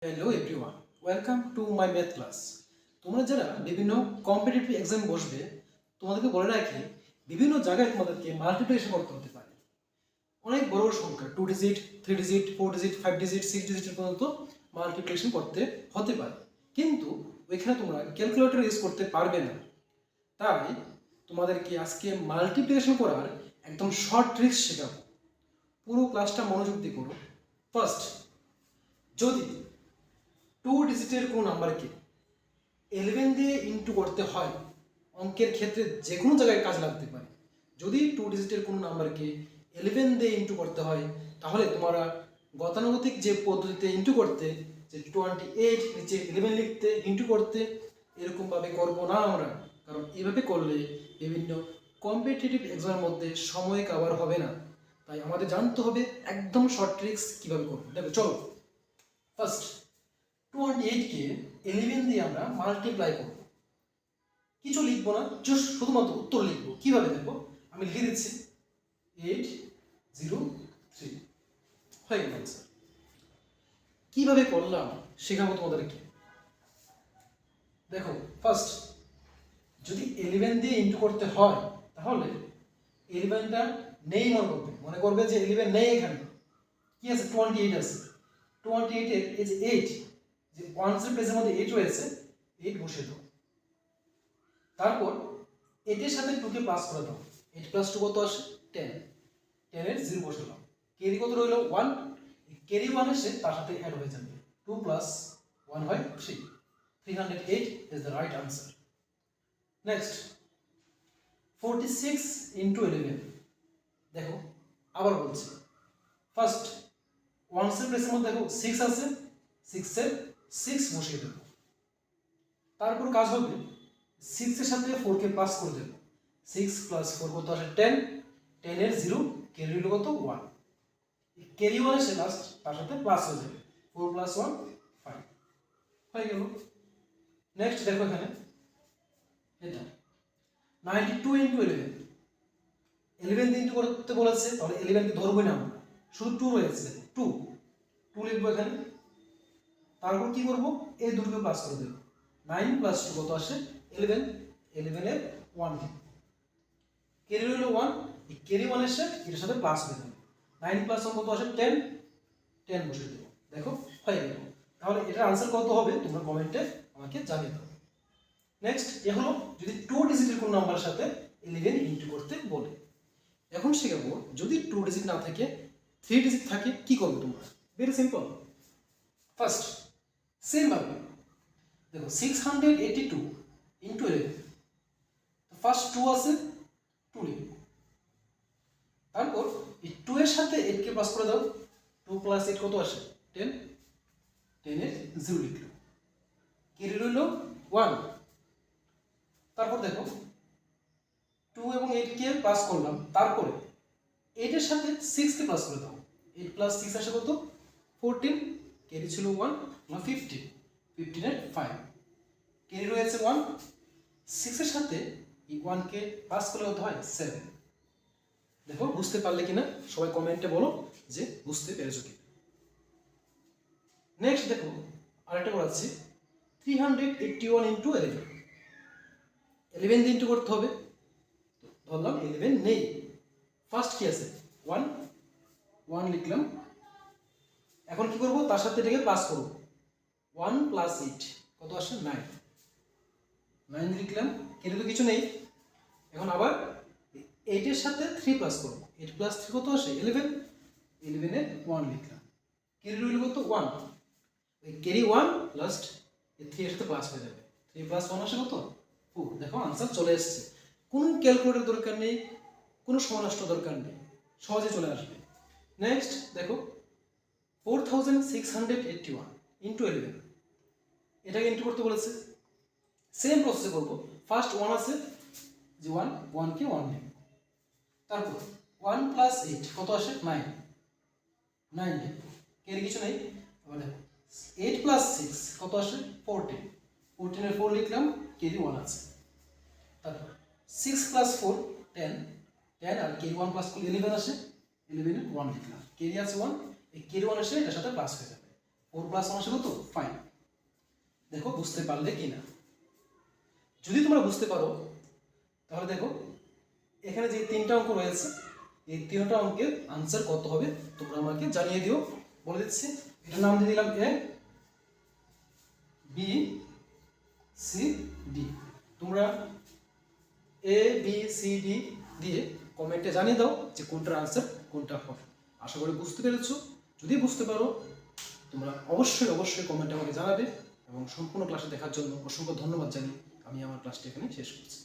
Hello everyone, welcome to my math class. তোমরা যারা বিভিন্ন কম্পিটিটিভ এক্সাম বসবে, তোমাদেরকে বলে রাখি বিভিন্ন জায়গায় তোমাদেরকে মাল্টিপ্লিকেশন করতে হতে পারে। অনেক বড় বড় সংখ্যা 2 ডিজিট, 3 ডিজিট, 4 ডিজিট, 5 ডিজিট, 6 ডিজিটের পর্যন্ত মাল্টিপ্লিকেশন করতে হতে পারে, কিন্তু ওইখানে তোমরা ক্যালকুলেটর ইউজ করতে পারবে না। তাই তোমাদেরকে আজকে মাল্টিপ্লিকেশন করার একদম শর্ট ট্রিক্স শেখাবো। পুরো ক্লাসটা মনোযোগ দিয়ে করো। ফার্স্ট, যদি 2 ডিজিটের কোনো নাম্বারকে 11 দিয়ে ইন্টু করতে হয়, অঙ্কের ক্ষেত্রে যে কোনো জায়গায় কাজ লাগতে পারে। যদি 2 ডিজিটের কোনো নাম্বারকে 11 দিয়ে ইন্টু করতে হয়, তাহলে তোমরা গতানুগতিক যে পদ্ধতিতে ইন্টু করতে, যে 28 নিচে 11 লিখতে ইন্টু করতে, এরকমভাবে করবো না আমরা। কারণ এভাবে করলে বিভিন্ন কম্পিটিটিভ এক্সামের মধ্যে সময় কাভার হবে না। তাই আমাদের জানতে হবে একদম শর্ট ট্রিক্স কীভাবে করবো। দেখো চলো, ফার্স্ট 28কে 11 দিয়ে আমরা মাল্টিপ্লাই করব। কিছু লিখবো না, জাস্ট শুধুমাত্র উত্তর লিখবো। কিভাবে দেখো, আমি লিখে দিচ্ছি 803 হয়ে গেল আনসার। কিভাবে করলাম শেখাবো তোমাদেরকে। দেখো ফার্স্ট, যদি 11 দিয়ে ইন্টু করতে হয়, তাহলে 11টা নেই মনে করবে যে 11 নেই, এখানে কি আছে 28 আছে। 28 এর এই যে 8, যে ওয়ান্সের প্লেসের মধ্যে 8 রয়েছে, 8 বসিয়ে দাও। তারপর 8 এর সাথে 2 কে প্লাস করে দাও। 8 প্লাস 2 কত আসে 10, 10 এর 0 বসে দাও। ক্যারি কত রইল 1, ক্যারি 1 এসে তার সাথে অ্যাড হয়ে যাবে। 2 প্লাস 1 হয় 3, 308 is the right answer. Next 46 into 11। দেখো আবার বলছি, ফার্স্ট ওয়ান্সের প্লেসের মধ্যে দেখো 6 আছে, 6 এর 6 বসিয়ে দেবো। তারপর কাজ হবে 6 এর সাথে 4 কে প্লাস করে দেবো। 6 প্লাস 4 কত আসে 10, 10 এর 0, ক্যারি হলো কত 1, ক্যারি 1 এসে লাস্ট তার সাথে প্লাস হয়ে যাবে। 4 প্লাস 1 5 হয়ে গেল। নেক্সট দেখো এখানে এটা 92 ইন্টু 11। 11 দিয়ে ইন্টু করতে বলেছে, তাহলে 11 কে ধরবই না আমরা, শুধু 2 রয়েছে, 2 লিখবো এখানে। তারপর কি করব, এই দুটোকে প্লাস করে দেবো। 9 প্লাস 2 কত আসে 11, 11 এর 1 দিই। ক্যারি হলো 1, এই ক্যারি 1 এসে এর সাথে প্লাস হয়ে যাবে। 9 প্লাস 1 কত আসে 10, 10 বসিয়ে দেবো। দেখো হয়ে গেল। তাহলে এটার আনসার কত হবে তোমরা কমেন্টে আমাকে জানিয়ে দাও। নেক্সট এ হলো যদি 2 ডিজিটের কোন নাম্বারের সাথে 11 ইনটু করতে বলে। এখন শেখাবো যদি 2 ডিজিট না থাকে 3 ডিজিট থাকে কি করবে তোমরা। Very simple. ফার্স্ট সেম ভাবে দেখো 682 ইন্টু 11, ফার্স্ট 2 আছে, 2 লিখবো। তারপর এই 2 এর সাথে 8 কে প্লাস করে দাও। 2 প্লাস 8 কত আসে 10, 10 এর 0 লিখলো। ক্যারি রইল 1। তারপর দেখো 2 এবং 8 কে প্লাস করলাম, তারপরে 8 এর সাথে 6 কে প্লাস করে দাও। 8 প্লাস 6 আসে কত 14, ক্যারি ছিল 1, 15, 15 এর 5, ক্যারি রয়েছে 1। 6 এর সাথে এই 1 কে প্লাস করলে কত হয় 7। দেখো বুঝতে পারলে কিনা সবাই কমেন্টে বলো যে বুঝতে পেরেছো কি। নেক্সট দেখো আরেকটা করাচ্ছি 381 ইন্টু 11। 11 দিয়ে ইন্টু করতে হবে, ধরলাম 11 নেই। ফার্স্ট কি আছে 1, 1 লিখলাম। এখন কি করব, তার সাথে এটাকে প্লাস করব। 1 প্লাস 8 কত আসে 9, 9 লিখলাম। কিন্তু তো কিছু নেই। এখন আবার 8 এর সাথে 3 প্লাস করব। 8 প্লাস 3 কত আসে 11, 11 এর 1 লিখলাম। ক্যারি রইল কত 1, এই ক্যারি 1 লাস্ট এই 3 এর সাথে প্লাস হয়ে যাবে। 3 প্লাস 1 আসে কত 4। দেখো আনসার চলে এসেছে। কোনো ক্যালকুলেটর দরকার নেই, কোনো সময় নষ্ট দরকার নেই, সহজে চলে আসবে। নেক্সট দেখো 4681 ইন্টু 11, এটাকে ইন্টু করতে বলেছে। সেম প্রসেসে করবো। ফার্স্ট 1 আছে, যে 1 কে 1 নেব। তারপর 1 প্লাস 8 কত আসে 9, 9 নেব। এর কিছু নেই। আবার দেখো 8 প্লাস 6 কত আসে 14, 14 এর 4 লিখলাম, কেরি 1 আছে। তারপর 6 প্লাস 4 10, 10 আর কেরি 1 প্লাস 11 আসে, 11 এর 1 লিখলাম। কেরি আছে 1, এই কেরি 1 এসে এটার সাথে প্লাস হয়ে যাবে। 4 প্লাস 1 আসে কত 5। দেখো বুঝতে পারলে কি না। যদি তোমরা বুঝতে পারো তাহলে দেখো এখানে যে 3টা অঙ্ক রয়েছে এই 3টা অঙ্কের আনসার কত হবে তোমরা আমাকে জানিয়ে দিও। বলে দিচ্ছি, এটার নাম দিয়ে দিলাম এ বি সি ডি। তোমরা এ বি সি ডি দিয়ে কমেন্টে জানিয়ে দাও যে কোনটার আনসার কোনটা হবে। আশা করি বুঝতে পেরেছো। যদি বুঝতে পারো তোমরা অবশ্যই কমেন্টে আমাকে জানাবে। এবং সম্পূর্ণ ক্লাসে দেখার জন্য অসংখ্য ধন্যবাদ জানিয়ে আমি আমার ক্লাসটি এখানে শেষ করছি।